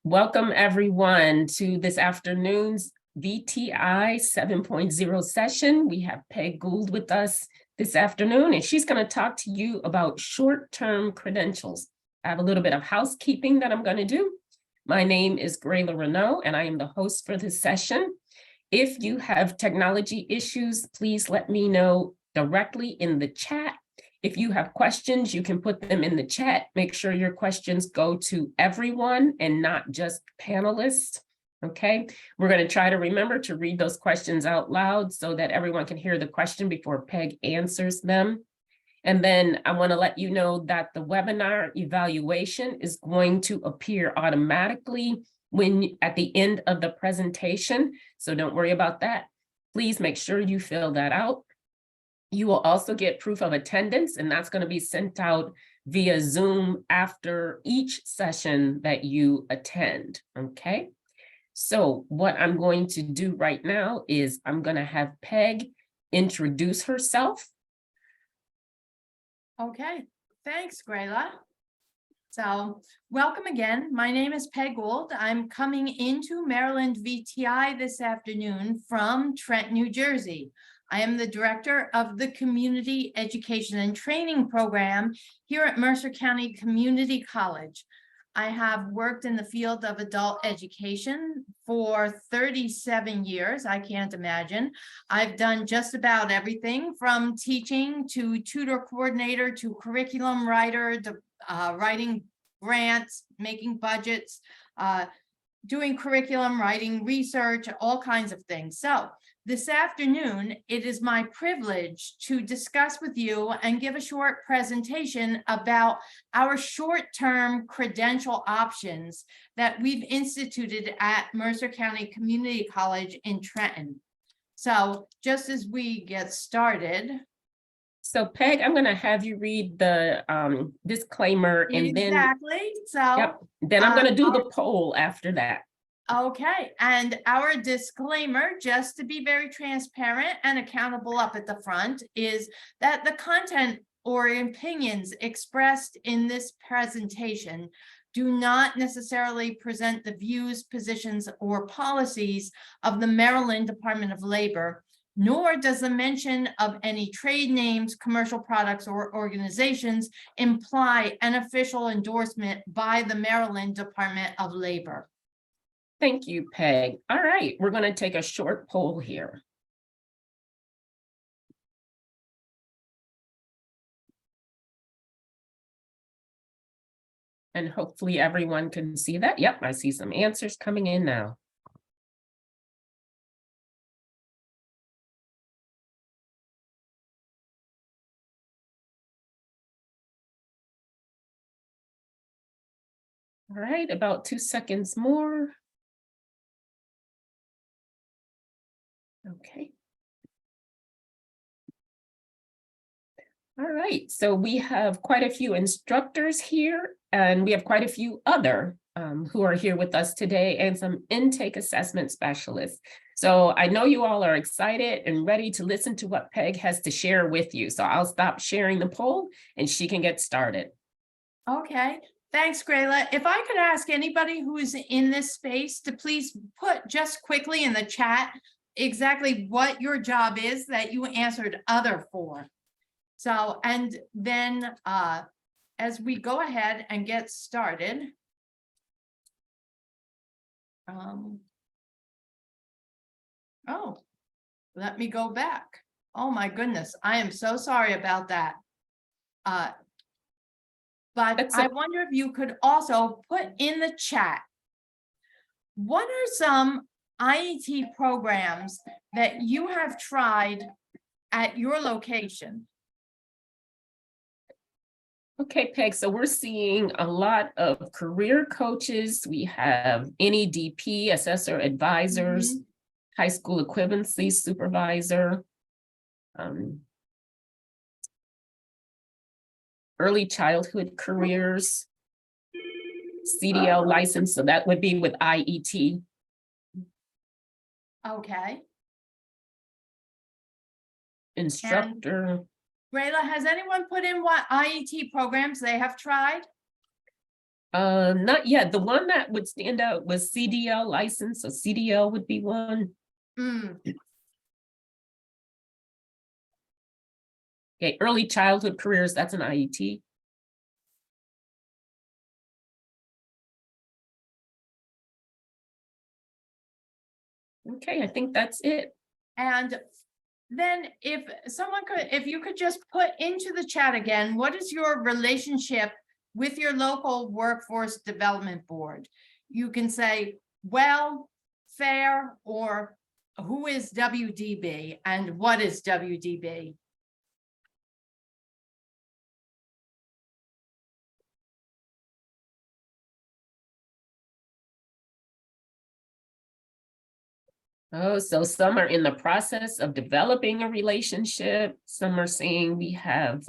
Welcome everyone to this afternoon's VTI 7.0 session. We have Peg Gould with us this afternoon, and she's going to talk to you about short-term credentials. I have a little bit of housekeeping that I'm going to do. My name is Grayla Renault, and I am the host for this session. If you have technology issues, please let me know directly in the chat. If you have questions, you can put them in the chat. Make sure your questions go to everyone and not just panelists, okay? We're going to try to remember to read those questions out loud so that everyone can hear the question before Peg answers them. And then I want to let you know that the webinar evaluation is going to appear automatically at the end of the presentation. So don't worry about that. Please make sure you fill that out. You will also get proof of attendance, and that's going to be sent out via Zoom after each session that you attend, okay? So what I'm going to do right now is I'm going to have Peg introduce herself. Okay, thanks, Grayla. So welcome again. My name is Peg Gould. I'm coming into Maryland VTI this afternoon from Trenton, New Jersey. I am the director of the Community Education and Training Program here at Mercer County Community College. I have worked in the field of adult education for 37 years. I can't imagine. I've done just about everything from teaching to tutor coordinator to curriculum writer to writing grants, making budgets, doing curriculum, writing research, all kinds of things. So this afternoon, it is my privilege to discuss with you and give a short presentation about our short-term credential options that we've instituted at Mercer County Community College in Trenton. So just as we get started. So Peg, I'm going to have you read the disclaimer and exactly. then I'm going to do the poll after that. Okay, and our disclaimer, just to be very transparent and accountable up at the front, is that the content or opinions expressed in this presentation do not necessarily present the views, positions, or policies of the Maryland Department of Labor, nor does the mention of any trade names, commercial products, or organizations imply an official endorsement by the Maryland Department of Labor. Thank you, Peg. All right, we're going to take a short poll here. And hopefully everyone can see that. Yep, I see some answers coming in now. All right, about 2 seconds more. Okay. All right, so we have quite a few instructors here, and we have quite a few other who are here with us today, and some intake assessment specialists. So I know you all are excited and ready to listen to what Peg has to share with you. So I'll stop sharing the poll and she can get started. Okay. Thanks, Grayla. If I could ask anybody who is in this space to please put just quickly in the chat exactly what your job is that you answered other for. So, and then as we go ahead and get started, oh, let me go back. Oh my goodness, I am so sorry about that. But I wonder if you could also put in the chat, what are some IET programs that you have tried at your location? Okay, Peg, so we're seeing a lot of career coaches. We have NEDP, assessor advisors, high school equivalency supervisor, early childhood careers, CDL license, so that would be with IET. Okay. Instructor. Grayla, has anyone put in what IET programs they have tried? Not yet. The one that would stand out was CDL license, so CDL would be one. Okay, early childhood careers, that's an IET. Okay, I think that's it. And then if you could just put into the chat again, what is your relationship with your local workforce development board? You can say, well, fair, or who is WDB and what is WDB? Oh, so some are in the process of developing a relationship. Some are saying we have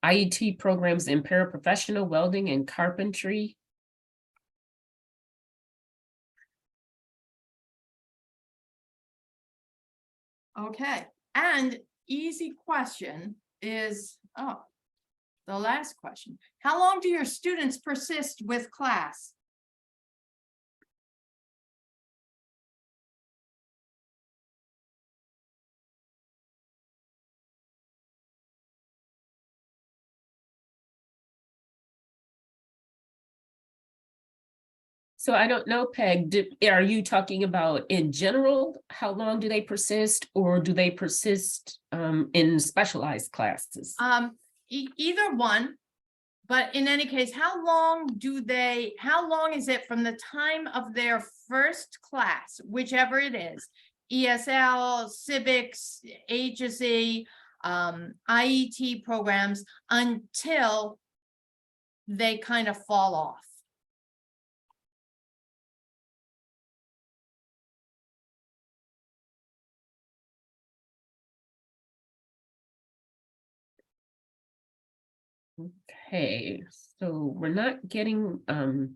IET programs in paraprofessional welding and carpentry. Okay, and easy question is, the last question. How long do your students persist with class? So I don't know, Peg, are you talking about in general, how long do they persist, or do they persist in specialized classes? Either one, but in any case, how long is it from the time of their first class, whichever it is, ESL, civics, HSE, IET programs, until they kind of fall off? Okay, so we're not getting, oh,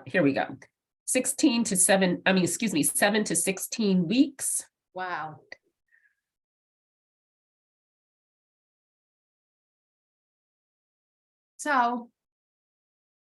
here we go. 7 to 16 weeks. Wow. So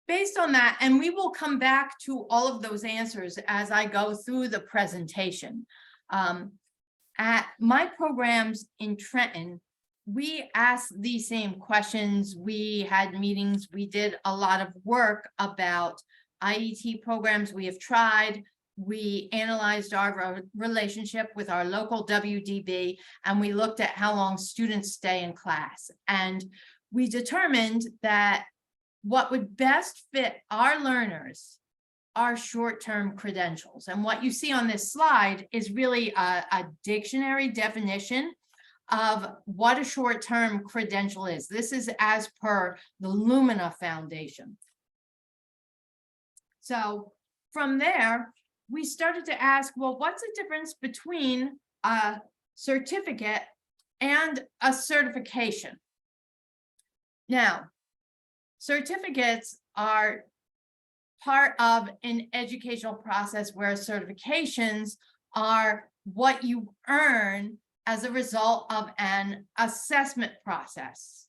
based on that, and we will come back to all of those answers as I go through the presentation. At my programs in Trenton, we asked these same questions. We had meetings. We did a lot of work about IET programs we have tried. We analyzed our relationship with our local WDB, and we looked at how long students stay in class. And we determined that what would best fit our learners are short-term credentials. And what you see on this slide is really a dictionary definition of what a short-term credential is. This is as per the Lumina Foundation. So from there, we started to ask, well, what's the difference between a certificate and a certification? Now, certificates are part of an educational process, where certifications are what you earn as a result of an assessment process.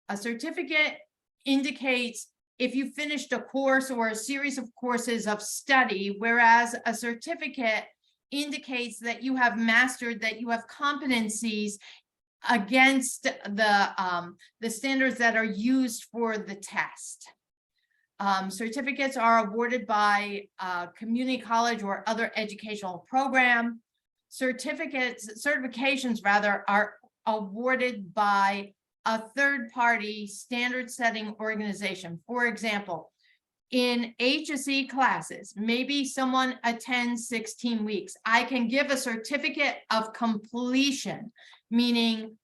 A certificate indicates if you finished a course or a series of courses of study, whereas a certificate indicates that you have mastered, that you have competencies against the standards that are used for the test. Certificates are awarded by a community college or other educational program. Certifications rather, are awarded by a third-party standard-setting organization. For example, in HSE classes, maybe someone attends 16 weeks. I can give a certificate of completion, meaning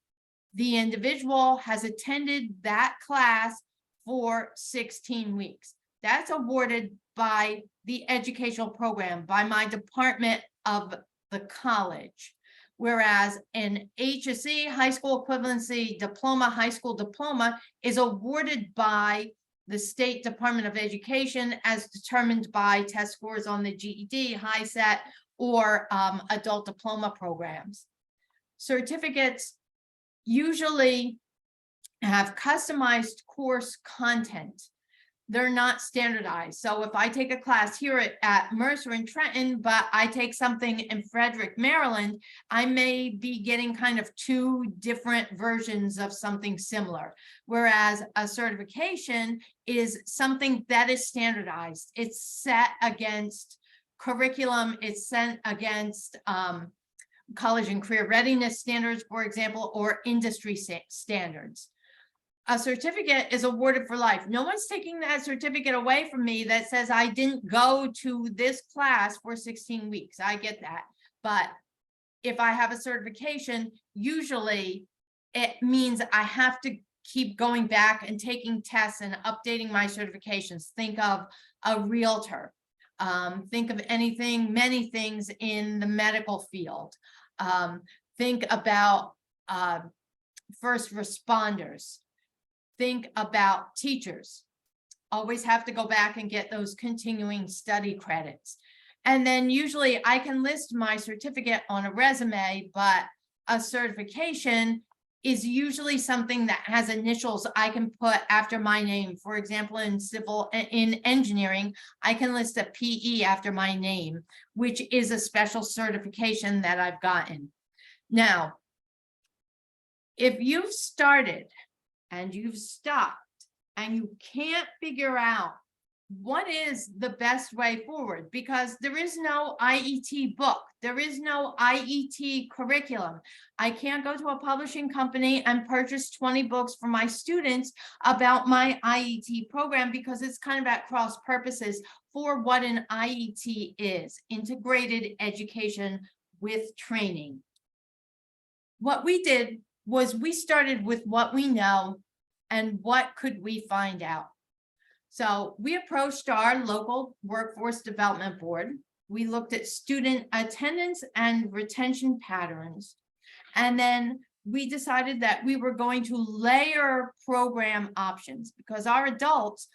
the individual has attended that class for 16 weeks. That's awarded by the educational program, by my department of the college. Whereas an HSE, high school equivalency diploma, high school diploma, is awarded by the State Department of Education as determined by test scores on the GED, HiSET, or adult diploma programs. Certificates usually have customized course content. they're not standardized. So if I take a class here at Mercer in Trenton, but I take something in Frederick, Maryland, I may be getting kind of two different versions of something similar. Whereas a certification is something that is standardized. It's set against curriculum, it's set against college and career readiness standards, for example, or industry standards. A certificate is awarded for life. No one's taking that certificate away from me that says I didn't go to this class for 16 weeks. I get that. But if I have a certification, usually it means I have to keep going back and taking tests and updating my certifications. Think of a realtor. Think of many things in the medical field. Think about first responders. Think about teachers. Always have to go back and get those continuing study credits. And then usually I can list my certificate on a resume, but a certification is usually something that has initials I can put after my name. For example, in engineering, I can list a PE after my name, which is a special certification that I've gotten. Now, if you've started and you've stopped and you can't figure out what is the best way forward, because there is no IET book, there is no IET curriculum. I can't go to a publishing company and purchase 20 books for my students about my IET program, because it's kind of at cross purposes for what an IET is, integrated education with training. What we did was we started with what we know and what could we find out. So we approached our local workforce development board. We looked at student attendance and retention patterns. And then we decided that we were going to layer program options, because our adults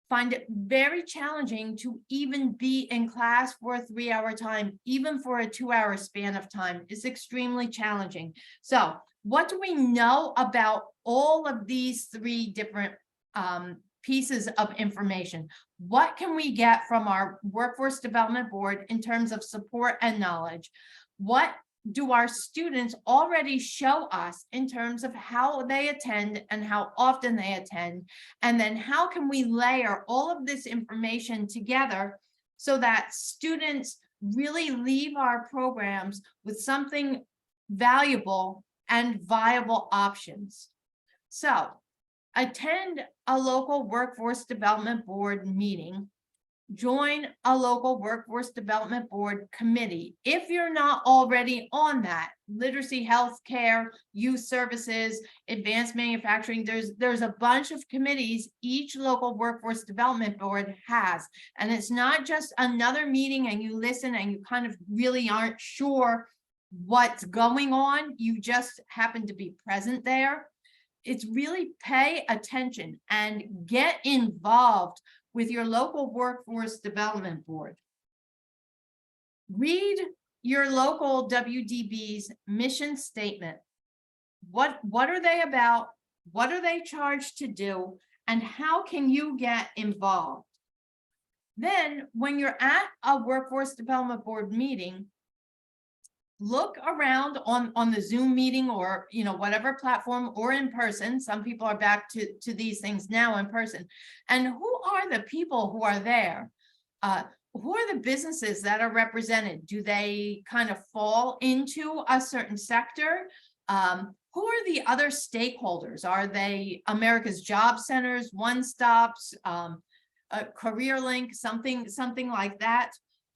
find it very challenging to even be in class for a 3-hour time, even for a 2-hour span of time. It's extremely challenging. So what do we know about all of these 3 different pieces of information? What can we get from our workforce development board in terms of support and knowledge? What do our students already show us in terms of how they attend and how often they attend? And then how can we layer all of this information together so that students really leave our programs with something valuable and viable options? So attend a local workforce development board meeting, join a local workforce development board committee. If you're not already on that, literacy, healthcare, youth services, advanced manufacturing, there's a bunch of committees each local workforce development board has. And it's not just another meeting and you listen and you kind of really aren't sure what's going on. You just happen to be present there. It's really pay attention and get involved with your local workforce development board. Read your local WDB's mission statement. What are they about? What are they charged to do? And how can you get involved? Then when you're at a workforce development board meeting, look around on the Zoom meeting or whatever platform, or in person. Some people are back to these things now in person. And who are the people who are there? Who are the businesses that are represented? Do they kind of fall into a certain sector? Who are the other stakeholders? Are they America's Job Centers, One Stops, Career Link, something like that?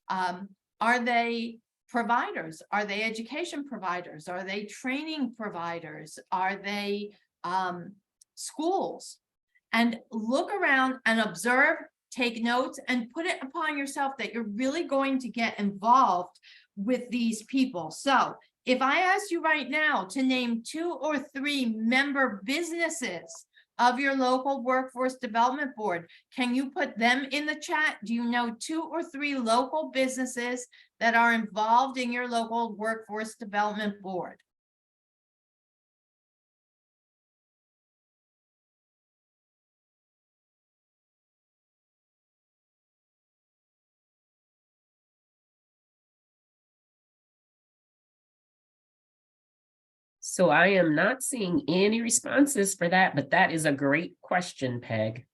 Are they providers? Are they education providers? Are they training providers? Are they schools? And look around and observe, take notes, and put it upon yourself that you're really going to get involved with these people. So if I asked you right now to name 2 or 3 member businesses of your local workforce development board, can you put them in the chat? Do you know 2 or 3 local businesses that are involved in your local workforce development board? So I am not seeing any responses for that, but that is a great question, Peg.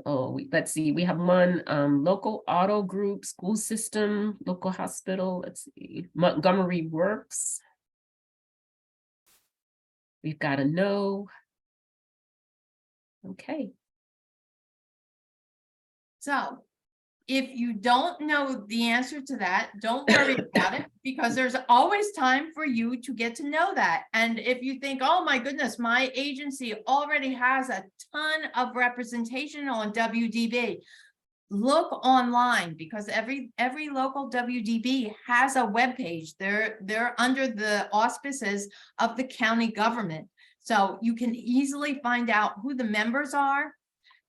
Oh, let's see, we have one, local auto group, school system, local hospital, let's see, Montgomery Works. We've got a no. Okay. So if you don't know the answer to that, don't worry about it, because there's always time for you to get to know that. And if you think, oh my goodness, my agency already has a ton of representation on WDB, look online, because every local WDB has a webpage. They're under the auspices of the county government. So you can easily find out who the members are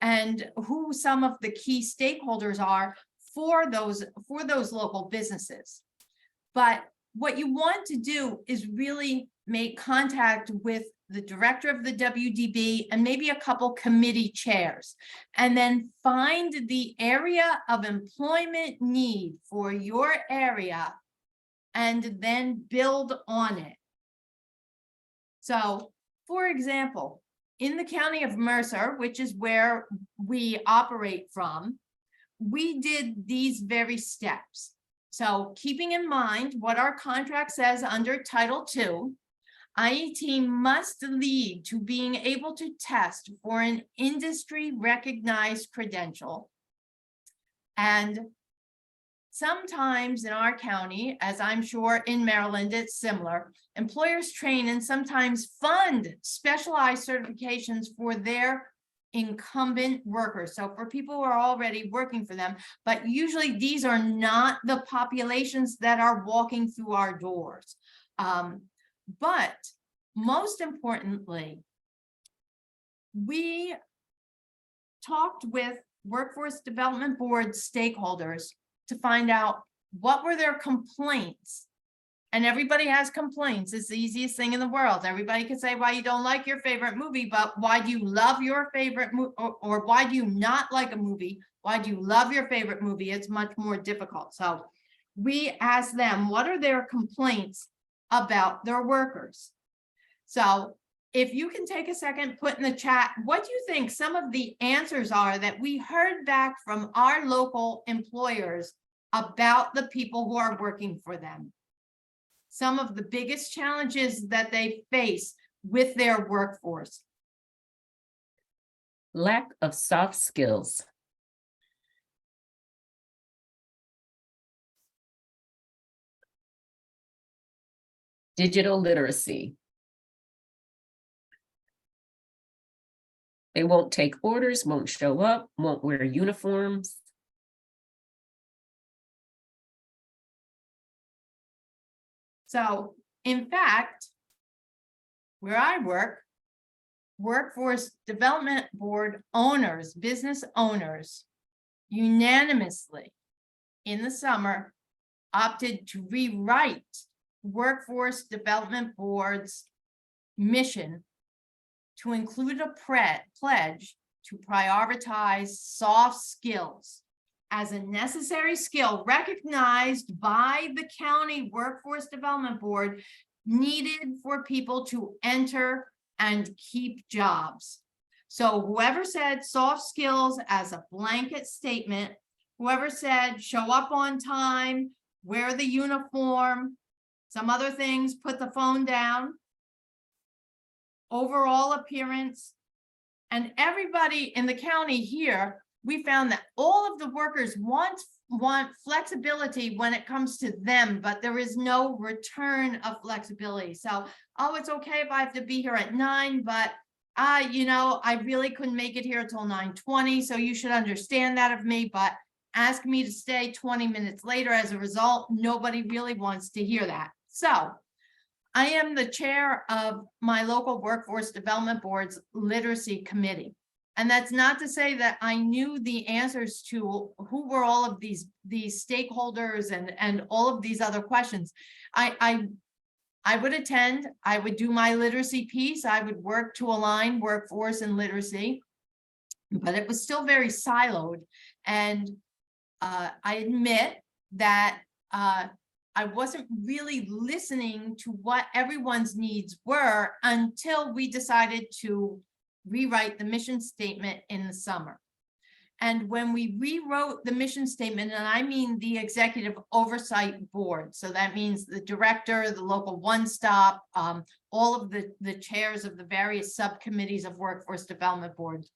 and who some of the key stakeholders are for those local businesses. But what you want to do is really make contact with the director of the WDB and maybe a couple committee chairs, and then find the area of employment need for your area and then build on it. So, for example, in the county of Mercer, which is where we operate from, we did these very steps. So keeping in mind what our contract says under Title II, IET must lead to being able to test for an industry recognized credential. And sometimes in our county, as I'm sure in Maryland, it's similar, employers train and sometimes fund specialized certifications for their incumbent workers. So for people who are already working for them, but usually these are not the populations that are walking through our doors. But most importantly, we talked with Workforce Development Board stakeholders to find out what were their complaints. And everybody has complaints. It's the easiest thing in the world. Everybody can say why you don't like your favorite movie, but why do you love your favorite movie, or why do you not like a movie? Why do you love your favorite movie? It's much more difficult. So we asked them, what are their complaints about their workers? So if you can take a second, put in the chat, what do you think some of the answers are that we heard back from our local employers about the people who are working for them? Some of the biggest challenges that they face with their workforce. Lack of soft skills. Digital literacy. They won't take orders, won't show up, won't wear uniforms. So, in fact, where I work, Workforce Development Board owners, business owners, unanimously in the summer opted to rewrite Workforce Development Board's mission to include a pledge to prioritize soft skills as a necessary skill recognized by the county Workforce Development Board needed for people to enter and keep jobs. So whoever said soft skills as a blanket statement, whoever said show up on time, wear the uniform, some other things, put the phone down, overall appearance, and everybody in the county here, we found that all of the workers want flexibility when it comes to them, but there is no return of flexibility. So, oh, it's okay if I have to be here at 9, but I really couldn't make it here till 9:20. So you should understand that of me, but ask me to stay 20 minutes later. As a result, nobody really wants to hear that. So I am the chair of my local Workforce Development Board's Literacy Committee. And that's not to say that I knew the answers to who were all of these stakeholders and all of these other questions. I would attend, I would do my literacy piece, I would work to align workforce and literacy, but it was still very siloed. And I admit that I wasn't really listening to what everyone's needs were until we decided to rewrite the mission statement in the summer. And when we rewrote the mission statement, and I mean the executive oversight board, so that means the director, the local one-stop, all of the chairs of the various subcommittees of workforce development boards,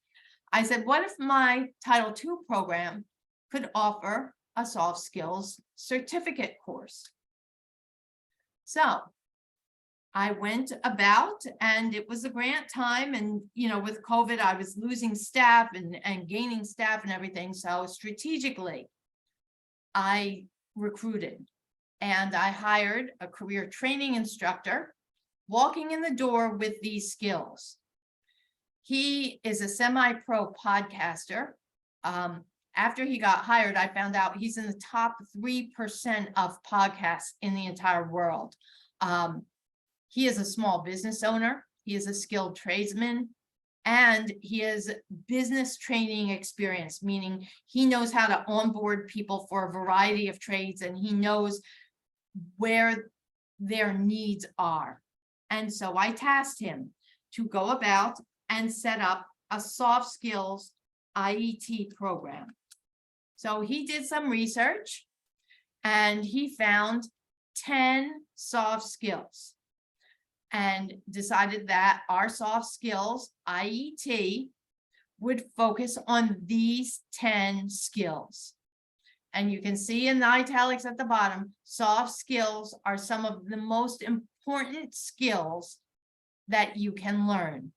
I said, what if my Title II program could offer a soft skills certificate course? So I went about, and it was a grant time, and with COVID, I was losing staff and gaining staff and everything. So strategically, I recruited and I hired a career training instructor walking in the door with these skills. He is a semi-pro podcaster. After he got hired, I found out he's in the top 3% of podcasts in the entire world. He is a small business owner. He is a skilled tradesman, and he has business training experience, meaning he knows how to onboard people for a variety of trades, and he knows where their needs are. And so I tasked him to go about and set up a soft skills IET program. So he did some research and he found 10 soft skills and decided that our soft skills IET would focus on these 10 skills. And you can see in the italics at the bottom, soft skills are some of the most important skills that you can learn.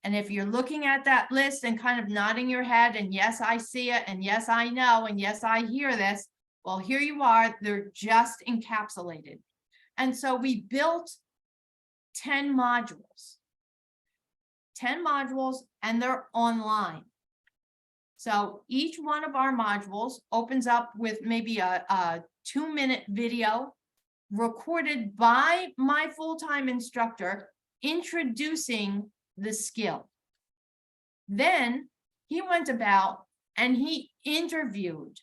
And if you're looking at that list and kind of nodding your head, and yes, I see it, and yes, I know, and yes, I hear this, well, here you are, they're just encapsulated. And so we built 10 modules, and they're online. So each one of our modules opens up with maybe a 2-minute video recorded by my full-time instructor introducing the skill. Then he went about and he interviewed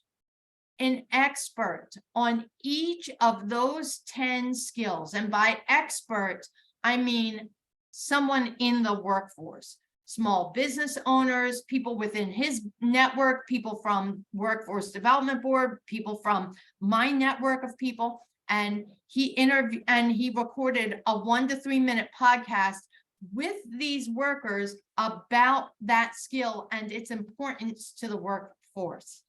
an expert on each of those 10 skills. And by expert, I mean someone in the workforce, small business owners, people within his network, people from Workforce Development Board, people from my network of people. And he interviewed and he recorded a 1 to 3 minute podcast with these workers about that skill and its importance to the workforce.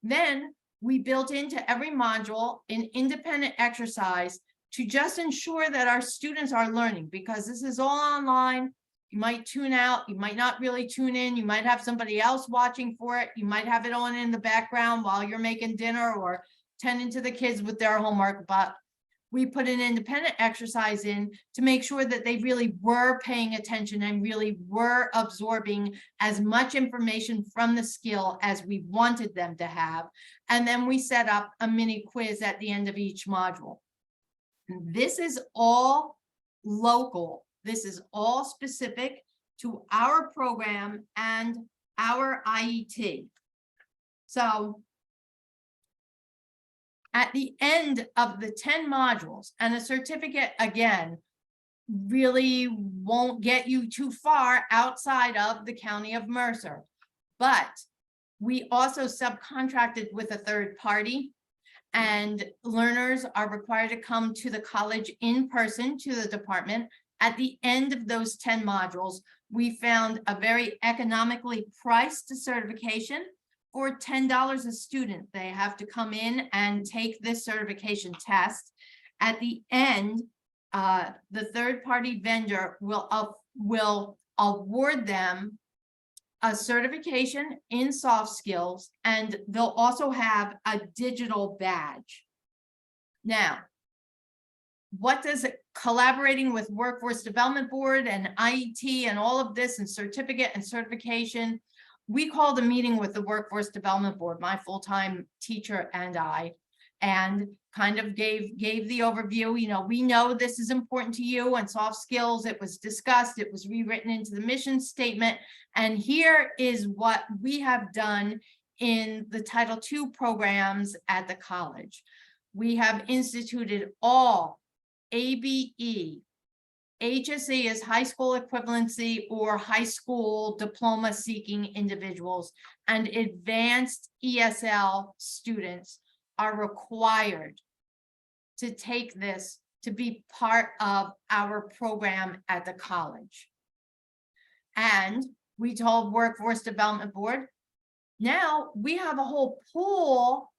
Then we built into every module an independent exercise to just ensure that our students are learning, because this is all online. You might tune out, you might not really tune in, you might have somebody else watching for it, you might have it on in the background while you're making dinner or tending to the kids with their homework, but we put an independent exercise in to make sure that they really were paying attention and really were absorbing as much information from the skill as we wanted them to have. And then we set up a mini quiz at the end of each module. This is all local. This is all specific to our program and our IET. So at the end of the 10 modules, and a certificate, again, really won't get you too far outside of the County of Mercer, but we also subcontracted with a third party, and learners are required to come to the college in person to the department. At the end of those 10 modules, we found a very economically priced certification for $10 a student. They have to come in and take this certification test. At the end, the third-party vendor will award them a certification in soft skills, and they'll also have a digital badge. Now, what does collaborating with Workforce Development Board and IET and all of this and certificate and certification, we called a meeting with the Workforce Development Board, my full-time teacher and I, and kind of gave the overview. You know, we know this is important to you, and soft skills, it was discussed, it was rewritten into the mission statement. And here is what we have done in the Title II programs at the college. We have instituted all ABE, HSE is high school equivalency or high school diploma seeking individuals, and advanced ESL students are required to take this to be part of our program at the college. And we told Workforce Development Board, now we have a whole pool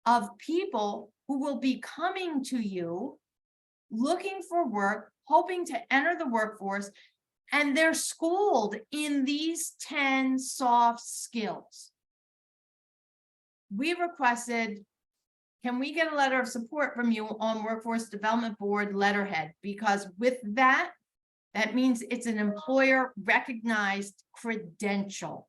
of people who will be coming to you looking for work, hoping to enter the workforce, and they're schooled in these 10 soft skills. We requested, can we get a letter of support from you on Workforce Development Board letterhead? Because with that, that means it's an employer recognized credential.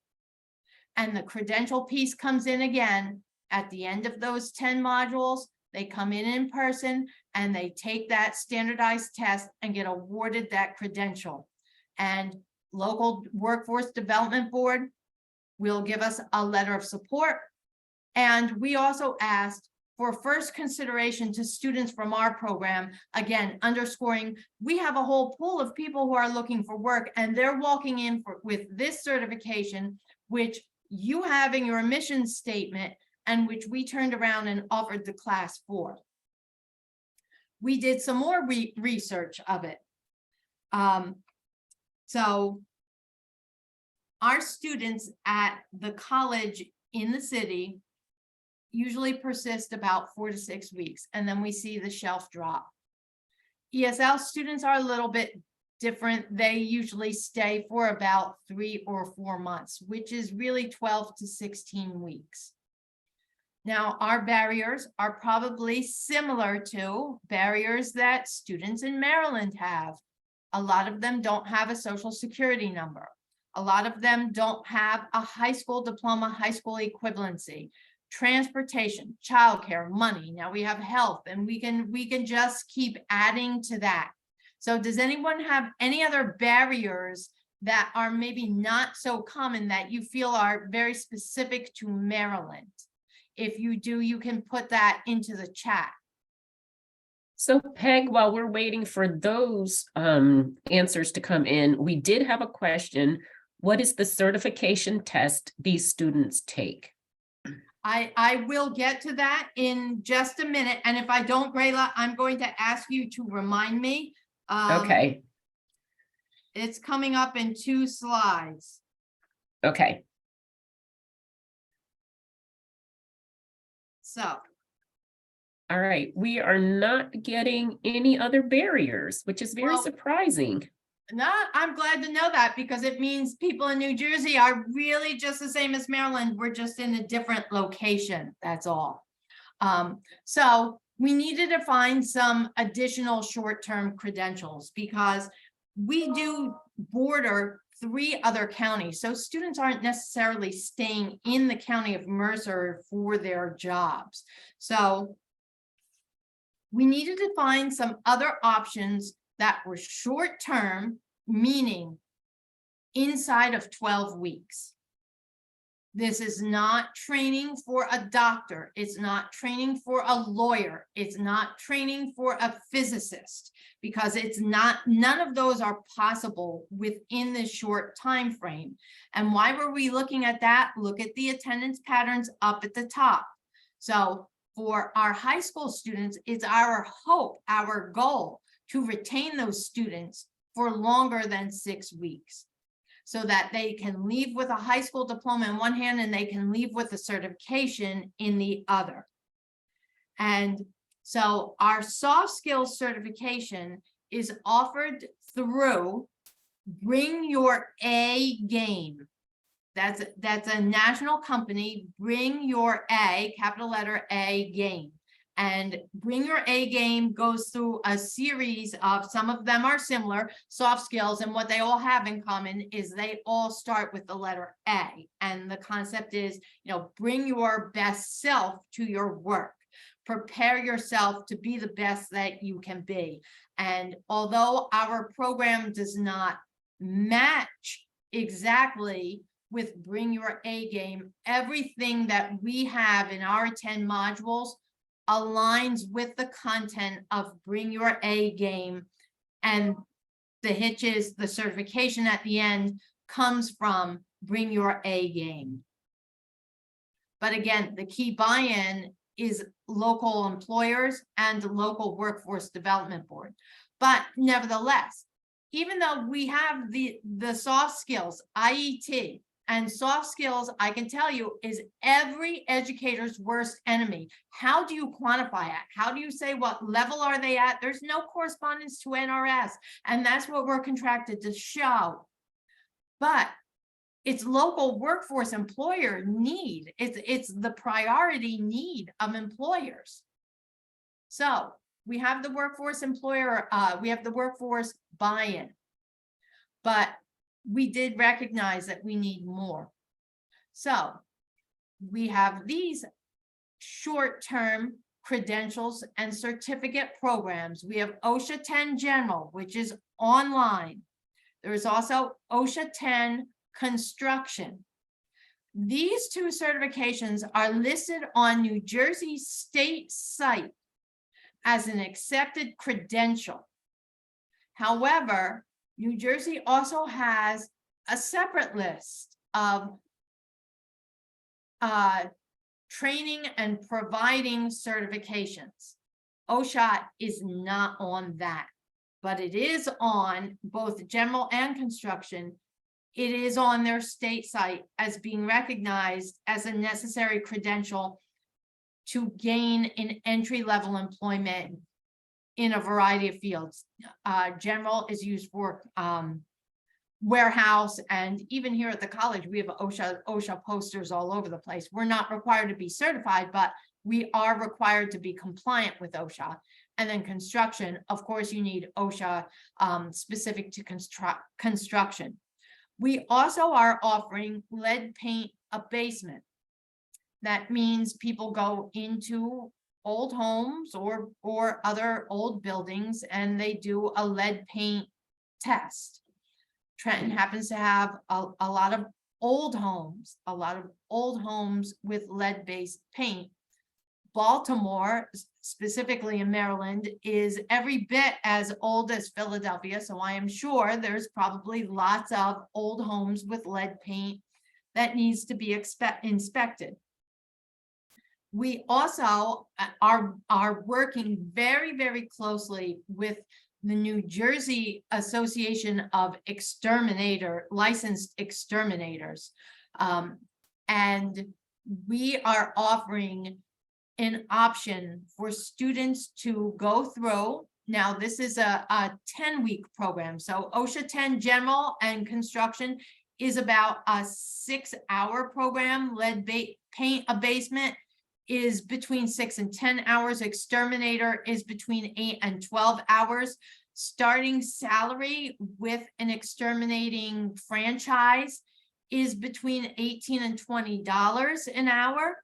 And the credential piece comes in again at the end of those 10 modules. They come in person and they take that standardized test and get awarded that credential. And local Workforce Development Board will give us a letter of support. And we also asked for first consideration to students from our program, again, underscoring, we have a whole pool of people who are looking for work and they're walking in with this certification, which you have in your mission statement and which we turned around and offered the class for. We did some more research of it. So our students at the college in the city usually persist about 4 to 6 weeks, and then we see the shelf drop. ESL students are a little bit different. They usually stay for about 3 or 4 months, which is really 12 to 16 weeks. Now, our barriers are probably similar to barriers that students in Maryland have. A lot of them don't have a social security number. A lot of them don't have a high school diploma, high school equivalency. Transportation, childcare, money. Now we have health, and we can just keep adding to that. So does anyone have any other barriers that are maybe not so common that you feel are very specific to Maryland? If you do, you can put that into the chat. So Peg, while we're waiting for those answers to come in, we did have a question. What is the certification test these students take? I will get to that in just a minute. And if I don't, Grayla, I'm going to ask you to remind me. Okay. It's coming up in 2 slides. Okay. So. All right. We are not getting any other barriers, which is very surprising. No, I'm glad to know that, because it means people in New Jersey are really just the same as Maryland. We're just in a different location. That's all. So we needed to find some additional short-term credentials because we do border 3 other counties. So students aren't necessarily staying in the county of Mercer for their jobs. So we needed to find some other options that were short-term, meaning inside of 12 weeks. This is not training for a doctor. It's not training for a lawyer. It's not training for a physicist, because it's not, none of those are possible within this short time frame. And why were we looking at that? Look at the attendance patterns up at the top. So for our high school students, it's our hope, our goal to retain those students for longer than 6 weeks, so that they can leave with a high school diploma in one hand and they can leave with a certification in the other. And so our soft skills certification is offered through Bring Your A Game. That's a national company, Bring Your A, capital letter A Game. And Bring Your A Game goes through a series of, some of them are similar, soft skills, and what they all have in common is they all start with the letter A. And the concept is, you know, bring your best self to your work. Prepare yourself to be the best that you can be. And although our program does not match exactly with Bring Your A Game, everything that we have in our 10 modules aligns with the content of Bring Your A Game, and the hitch is the certification at the end comes from Bring Your A Game. But again, the key buy-in is local employers and the local workforce development board. But nevertheless, even though we have the soft skills, IET, and soft skills, I can tell you, is every educator's worst enemy. How do you quantify it? How do you say what level are they at? There's no correspondence to NRS, and that's what we're contracted to show. But it's local workforce employer need. It's the priority need of employers. So we have the workforce employer, we have the workforce buy-in, but we did recognize that we need more. So we have these short-term credentials and certificate programs. We have OSHA 10 General, which is online. There is also OSHA 10 Construction. These two certifications are listed on New Jersey state site as an accepted credential. However, New Jersey also has a separate list of training and providing certifications. OSHA is not on that, but it is on both general and construction. It is on their state site as being recognized as a necessary credential to gain an entry-level employment in a variety of fields. General is used for warehouse, and even here at the college, we have OSHA posters all over the place. We're not required to be certified, but we are required to be compliant with OSHA. And then construction, of course, you need OSHA specific to construction. We also are offering lead paint abasement. That means people go into old homes or other old buildings and they do a lead paint test. Trenton happens to have a lot of old homes with lead-based paint. Baltimore, specifically in Maryland, is every bit as old as Philadelphia, so I am sure there's probably lots of old homes with lead paint that needs to be inspected. We also are working very, very closely with the New Jersey Association of licensed exterminators, and we are offering an option for students to go through. Now, this is a 10-week program. So OSHA 10 General and Construction is about a 6-hour program. Lead paint abasement is between 6 and 10 hours. Exterminator is between 8 and 12 hours. Starting salary with an exterminating franchise is between $18 and $20 an hour.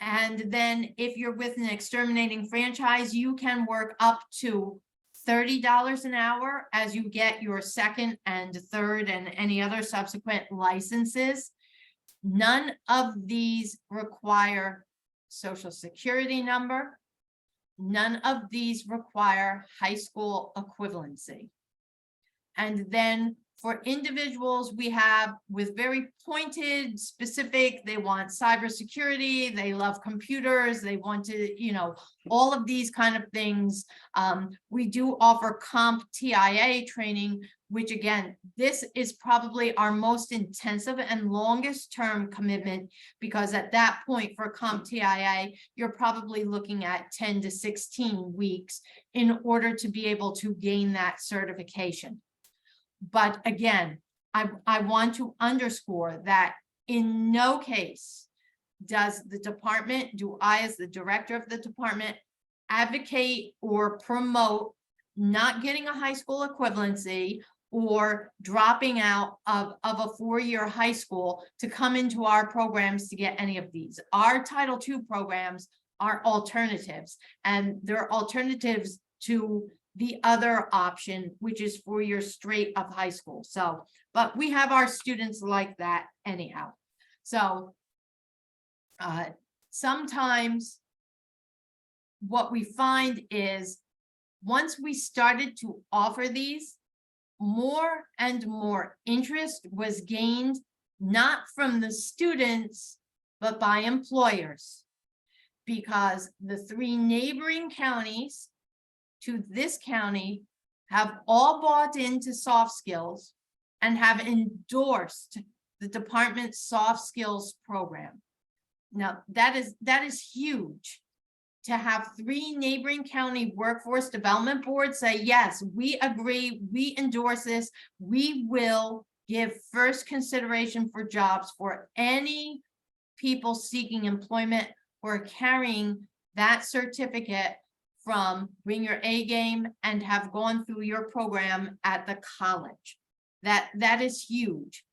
And then if you're with an exterminating franchise, you can work up to $30 an hour as you get your second and third and any other subsequent licenses. None of these require Social Security number. None of these require high school equivalency. And then for individuals, we have with very pointed, specific, they want cybersecurity, they love computers, they want to, all of these kind of things. We do offer CompTIA training, which again, this is probably our most intensive and longest term commitment, because at that point for CompTIA, you're probably looking at 10 to 16 weeks in order to be able to gain that certification. But again, I want to underscore that in no case does the department, do I as the director of the department, advocate or promote not getting a high school equivalency or dropping out of a 4-year high school to come into our programs to get any of these. Our Title II programs are alternatives, and they're alternatives to the other option, which is 4 years straight of high school. So, but we have our students like that anyhow. So sometimes what we find is once we started to offer these, more and more interest was gained, not from the students, but by employers. Because the 3 neighboring counties to this county have all bought into soft skills and have endorsed the department's soft skills program. Now, that is huge. To have 3 neighboring county workforce development boards say, yes, we agree, we endorse this, we will give first consideration for jobs for any people seeking employment who are carrying that certificate from Bring Your A Game and have gone through your program at the college. That is huge.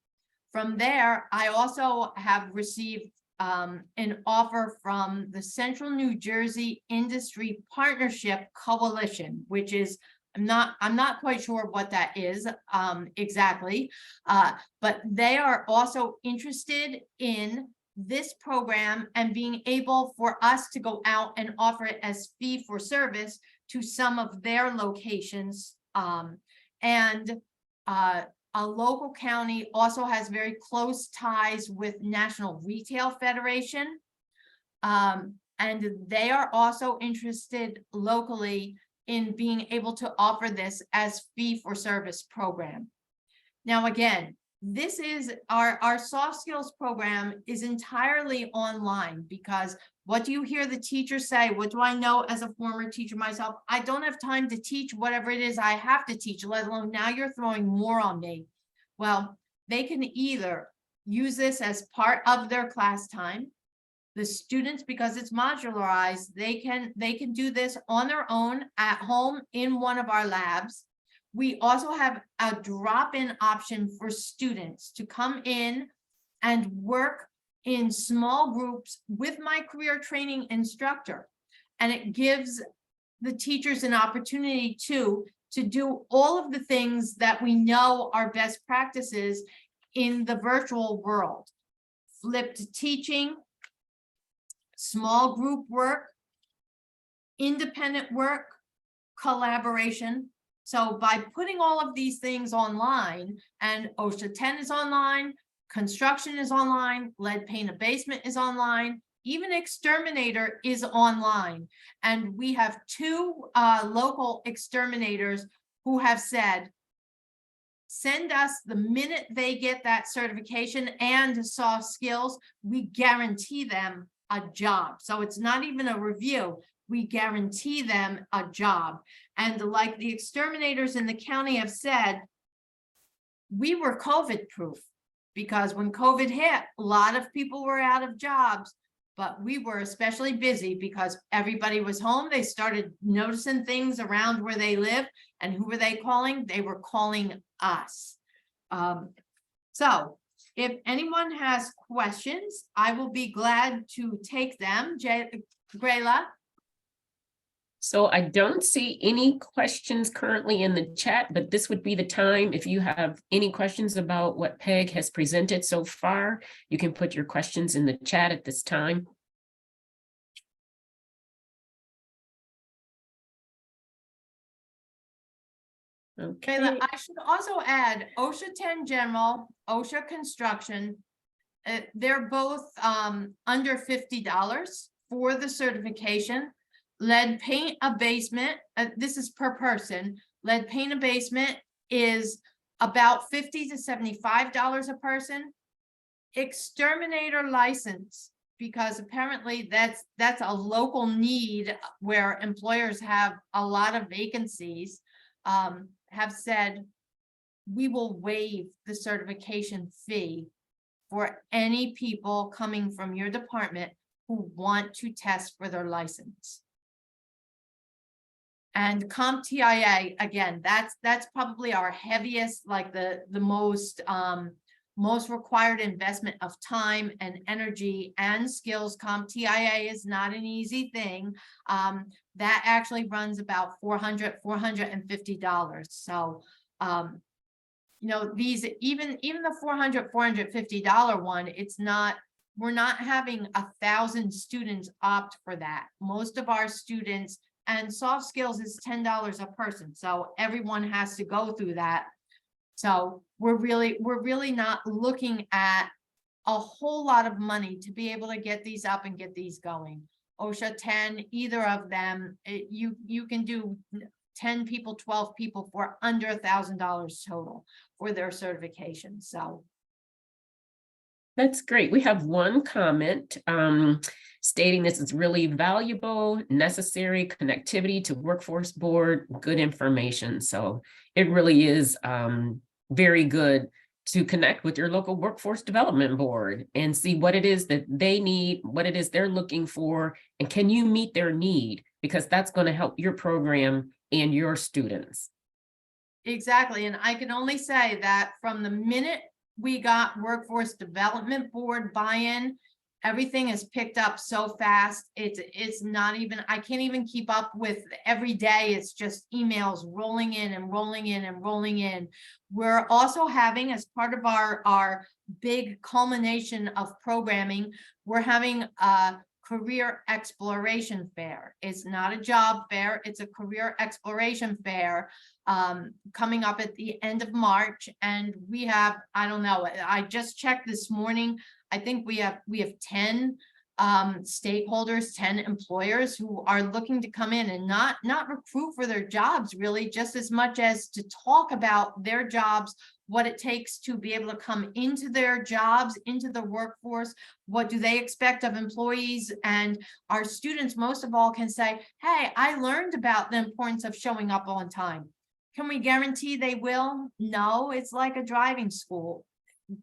From there, I also have received an offer from the Central New Jersey Industry Partnership Coalition, which is, I'm not quite sure what that is exactly, but they are also interested in this program and being able for us to go out and offer it as fee for service to some of their locations. A local county also has very close ties with National Retail Federation. And they are also interested locally in being able to offer this as fee for service program. Now, again, this is our soft skills program is entirely online, because what do you hear the teachers say? What do I know as a former teacher myself? I don't have time to teach whatever it is I have to teach, let alone now you're throwing more on me. Well, they can either use this as part of their class time. The students, because it's modularized, they can do this on their own at home in one of our labs. We also have a drop-in option for students to come in and work in small groups with my career training instructor. And it gives the teachers an opportunity to do all of the things that we know are best practices in the virtual world. Flipped teaching, small group work, independent work, collaboration. So by putting all of these things online, and OSHA 10 is online, construction is online, lead paint abasement is online, even exterminator is online. And we have 2 local exterminators who have said, send us the minute they get that certification and soft skills, we guarantee them a job. So it's not even a review. We guarantee them a job. And like the exterminators in the county have said, we were COVID proof, because when COVID hit, a lot of people were out of jobs, but we were especially busy because everybody was home. They started noticing things around where they live. And who were they calling? They were calling us. So if anyone has questions, I will be glad to take them. Grayla? So I don't see any questions currently in the chat, but this would be the time. If you have any questions about what Peg has presented so far, you can put your questions in the chat at this time. Okay. Kayla, I should also add OSHA 10 General, OSHA Construction. They're both under $50 for the certification. Lead paint abasement, this is per person. Lead paint abasement is about $50 to $75 a person. Exterminator license, because apparently that's a local need where employers have a lot of vacancies, have said, we will waive the certification fee for any people coming from your department who want to test for their license. And CompTIA, again, that's probably our heaviest, like the most required investment of time and energy and skills. CompTIA is not an easy thing. That actually runs about $450. So, you know, these even the $450 one, it's not we're not having 1,000 students opt for that. Most of our students, and soft skills is $10 a person, so everyone has to go through that. So we're really not looking at a whole lot of money to be able to get these up and get these going. OSHA 10, either of them, you can do 10 people, 12 people for under $1,000 total for their certification. So That's great. We have one comment stating this is really valuable, necessary connectivity to workforce board, good information. So it really is very good to connect with your local workforce development board and see what it is that they need, what it is they're looking for, and can you meet their need? Because that's going to help your program and your students. exactly. And I can only say that from the minute we got workforce development board buy-in, everything is picked up so fast. It's not even, I can't even keep up with every day. It's just emails rolling in and rolling in and rolling in. We're also having, as part of our big culmination of programming, we're having a career exploration fair. It's not a job fair, it's a career exploration fair coming up at the end of March. And we have, I don't know, I just checked this morning, I think we have 10 stakeholders, 10 employers who are looking to come in and not recruit for their jobs, really, just as much as to talk about their jobs, what it takes to be able to come into their jobs, into the workforce, what do they expect of employees. And our students, most of all, can say, hey, I learned about the importance of showing up on time. Can we guarantee they will? No, it's like a driving school.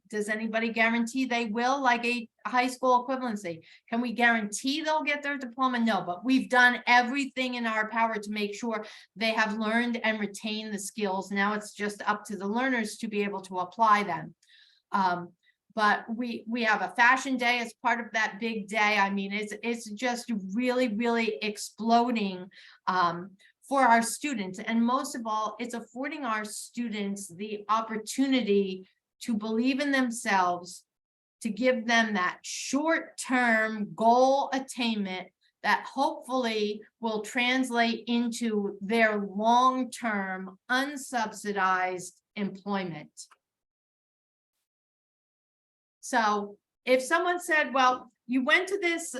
Does anybody guarantee they will, like a high school equivalency? Can we guarantee they'll get their diploma? No, but we've done everything in our power to make sure they have learned and retained the skills. Now it's just up to the learners to be able to apply them. But we have a fashion day as part of that big day. I mean, it's just really exploding for our students. And most of all, it's affording our students the opportunity to believe in themselves, to give them that short-term goal attainment that hopefully will translate into their long-term unsubsidized employment. So if someone said, well, you went to this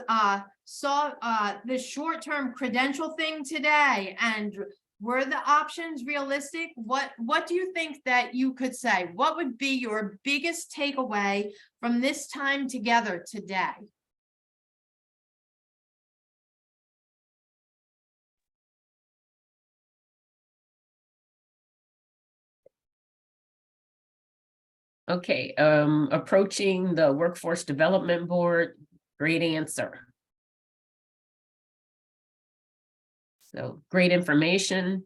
this short-term credential thing today, and were the options realistic? What do you think that you could say? What would be your biggest takeaway from this time together today? Okay, approaching the workforce development board, great answer. So great information.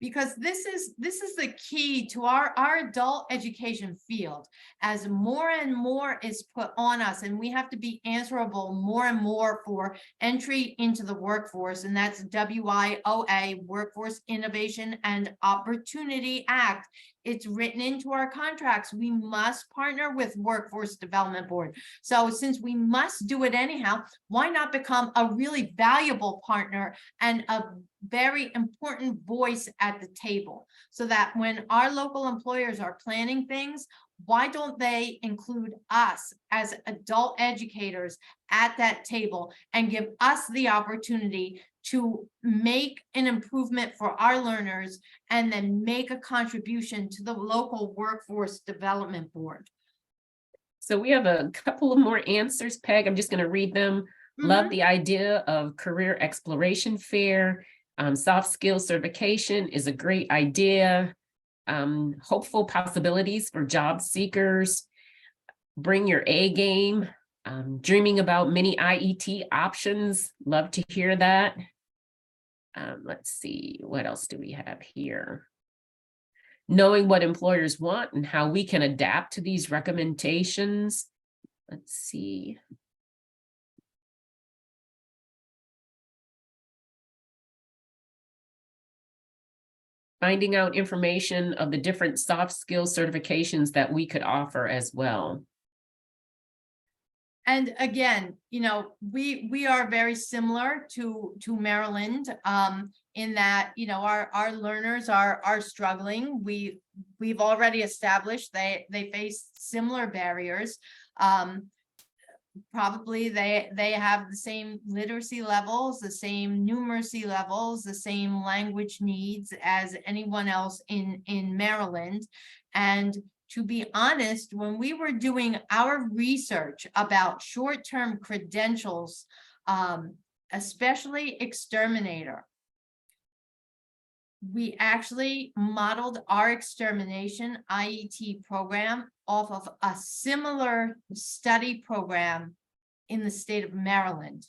Because this is the key to our adult education field. As more and more is put on us, and we have to be answerable more and more for entry into the workforce, and that's WIOA, Workforce Innovation and Opportunity Act. It's written into our contracts. We must partner with Workforce Development Board. So since we must do it anyhow, why not become a really valuable partner and a very important voice at the table, so that when our local employers are planning things, why don't they include us as adult educators at that table and give us the opportunity to make an improvement for our learners and then make a contribution to the local workforce development board? So we have a couple of more answers, Peg. I'm just going to read them. Love the idea of career exploration fair. Soft skills certification is a great idea. Hopeful possibilities for job seekers. Bring your A game. Dreaming about many IET options. Love to hear that. Let's see, what else do we have here? Knowing what employers want and how we can adapt to these recommendations. Let's see. finding out information of the different soft skills certifications that we could offer as well. And again, you know, we are very similar to Maryland in that, you know, our learners are struggling. We've already established they face similar barriers. Probably they have the same literacy levels, the same numeracy levels, the same language needs as anyone else in Maryland. And to be honest, when we were doing our research about short-term credentials, especially exterminator, we actually modeled our extermination IET program off of a similar study program in the state of Maryland.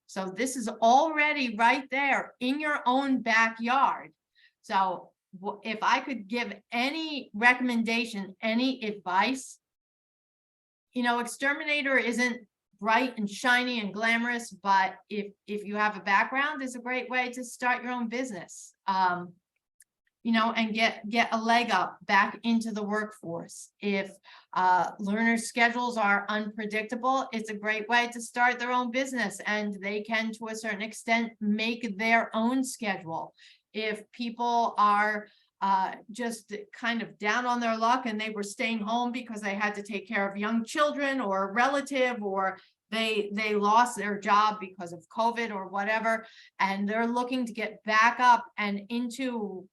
So this is already right there in your own backyard. So if I could give any recommendation, any advice, you know, exterminator isn't bright and shiny and glamorous, but if you have a background, it's a great way to start your own business, you know, and get a leg up back into the workforce. If learners' schedules are unpredictable, it's a great way to start their own business, and they can, to a certain extent, make their own schedule. If people are just kind of down on their luck and they were staying home because they had to take care of young children or a relative, or they lost their job because of COVID or whatever, and they're looking to get back up and into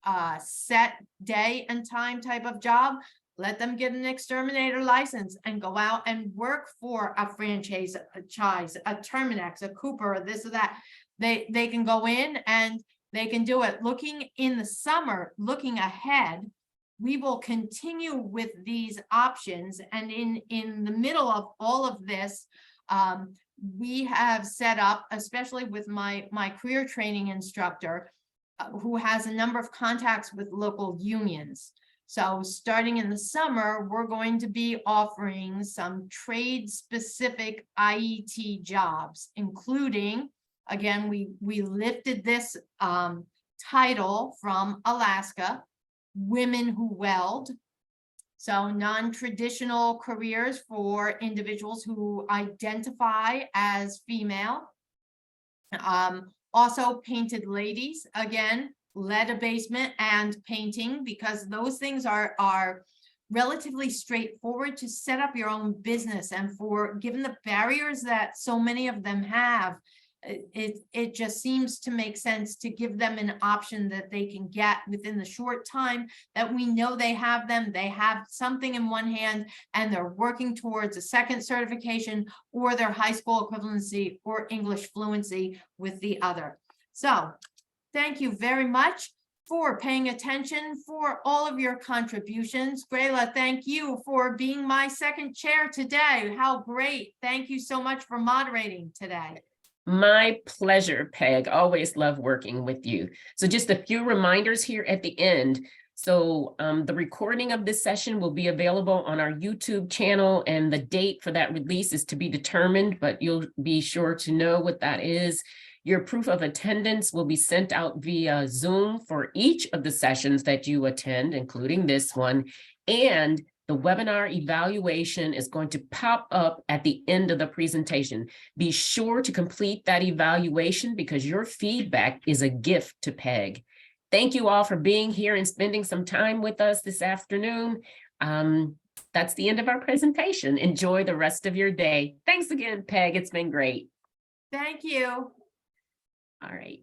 a set day and time type of job, let them get an exterminator license and go out and work for a franchise, a Terminex, a Cooper, this or that. They can go in and they can do it. Looking in the summer, looking ahead, we will continue with these options. And in the middle of all of this, we have set up, especially with my career training instructor, who has a number of contacts with local unions. So starting in the summer, we're going to be offering some trade-specific IET jobs, including, again, we lifted this title from Alaska, Women Who Weld. So non-traditional careers for individuals who identify as female. Also painted ladies, again, lead abasement and painting, because those things are relatively straightforward to set up your own business. And for given the barriers that so many of them have, it just seems to make sense to give them an option that they can get within the short time that we know they have them. They have something in one hand and they're working towards a second certification or their high school equivalency or English fluency with the other. So thank you very much for paying attention, for all of your contributions. Grayla, thank you for being my second chair today. How great. Thank you so much for moderating today. My pleasure, Peg. Always love working with you. So just a few reminders here at the end. So the recording of this session will be available on our YouTube channel, and the date for that release is to be determined, but you'll be sure to know what that is. Your proof of attendance will be sent out via Zoom for each of the sessions that you attend, including this one. And the webinar evaluation is going to pop up at the end of the presentation. Be sure to complete that evaluation because your feedback is a gift to Peg. Thank you all for being here and spending some time with us this afternoon. That's the end of our presentation. Enjoy the rest of your day. Thanks again, Peg. It's been great. Thank you. All right.